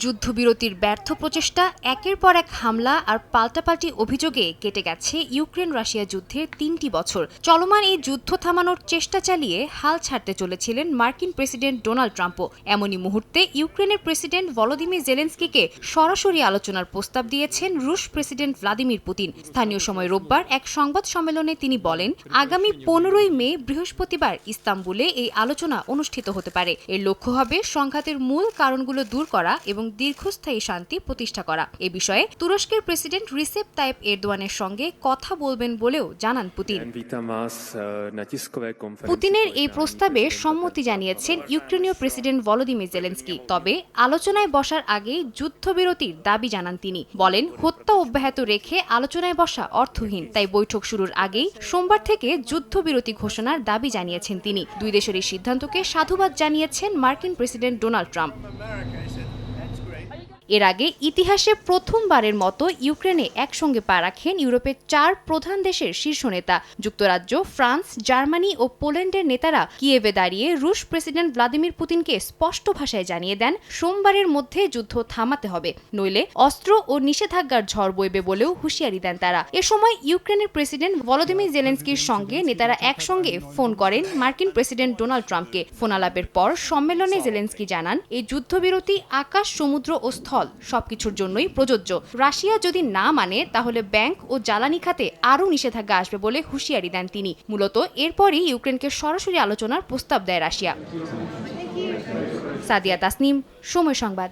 যুদ্ধবিরতির ব্যর্থ প্রচেষ্টা, একের পর এক হামলা আর পাল্টাপাল্টি অভিযোগে কেটে গেছে ইউক্রেন রাশিয়া যুদ্ধের ৩টি বছর। চলমান এই যুদ্ধ থামানোর চেষ্টা চালিয়ে হাল ছাড়তে চলেছিলেন মার্কিন প্রেসিডেন্ট ডোনাল্ড ট্রাম্পও। এমনই মুহূর্তে ইউক্রেনের প্রেসিডেন্ট ভলোদিমির জেলেনস্কিকে সরাসরি আলোচনার প্রস্তাব দিয়েছেন রুশ প্রেসিডেন্ট ভ্লাদিমির পুতিন। স্থানীয় সময় রোববার এক সংবাদ সম্মেলনে তিনি বলেন, আগামী ১৫ই মে বৃহস্পতিবার ইস্তাম্বুলে এই আলোচনা অনুষ্ঠিত হতে পারে। এর লক্ষ্য হবে সংঘাতের মূল কারণগুলো দূর করা এবং দীর্ঘস্থায়ী শান্তি প্রতিষ্ঠা করা। এ বিষয়ে তুরস্কের প্রেসিডেন্ট রিসেপ তাইপ এরদোয়ানের সঙ্গে কথা বলবেন বলেও জানান পুতিন। পুতিনের এই প্রস্তাবে সম্মতি জানিয়েছেন ইউক্রেনীয় প্রেসিডেন্ট ভলোদিমির জেলেনস্কি। তবে আলোচনায় বসার আগেই যুদ্ধবিরতির দাবি জানান তিনি। বলেন, হত্যা অব্যাহত রেখে আলোচনায় বসা অর্থহীন। তাই বৈঠক শুরুর আগেই সোমবার থেকে যুদ্ধবিরতি ঘোষণার দাবি জানিয়েছেন তিনি। দুই দেশের এই সিদ্ধান্তকে সাধুবাদ জানিয়েছেন মার্কিন প্রেসিডেন্ট ডোনাল্ড ট্রাম্প। এর আগে ইতিহাসে প্রথমবারের মতো ইউক্রেনে একসঙ্গে পা রাখেন ইউরোপের ৪ প্রধান দেশের শীর্ষ নেতা। যুক্তরাজ্য, ফ্রান্স, জার্মানি ও পোল্যান্ডের নেতারা কিয়েভে দাঁড়িয়ে রুশ প্রেসিডেন্ট ভ্লাদিমির পুতিনকে স্পষ্ট ভাষায় জানিয়ে দেন, সোমবারের মধ্যে যুদ্ধ থামাতে হবে, নইলে অস্ত্র ও নিষেধাজ্ঞার ঝড় বইবে বলেও হুঁশিয়ারি দেন তারা। এ সময় ইউক্রেনের প্রেসিডেন্ট ভলোদিমির জেলেনস্কির সঙ্গে নেতারা একসঙ্গে ফোন করেন মার্কিন প্রেসিডেন্ট ডোনাল্ড ট্রাম্পকে। ফোনালাপের পর সম্মেলনে জেলেনস্কি জানান, এই যুদ্ধবিরতি আকাশ, সমুদ্র ও স্থল সবকিছুর জন্যই প্রযোজ্য। রাশিয়া যদি না মানে তাহলে ব্যাংক ও জ্বালানি খাতে আরও নিষেধাজ্ঞা আসবে বলে হুঁশিয়ারি দেন তিনি। মূলত এরপরই ইউক্রেনকে সরাসরি আলোচনার প্রস্তাব দেয় রাশিয়া। সাদিয়া তাসনিম, সময় সংবাদ।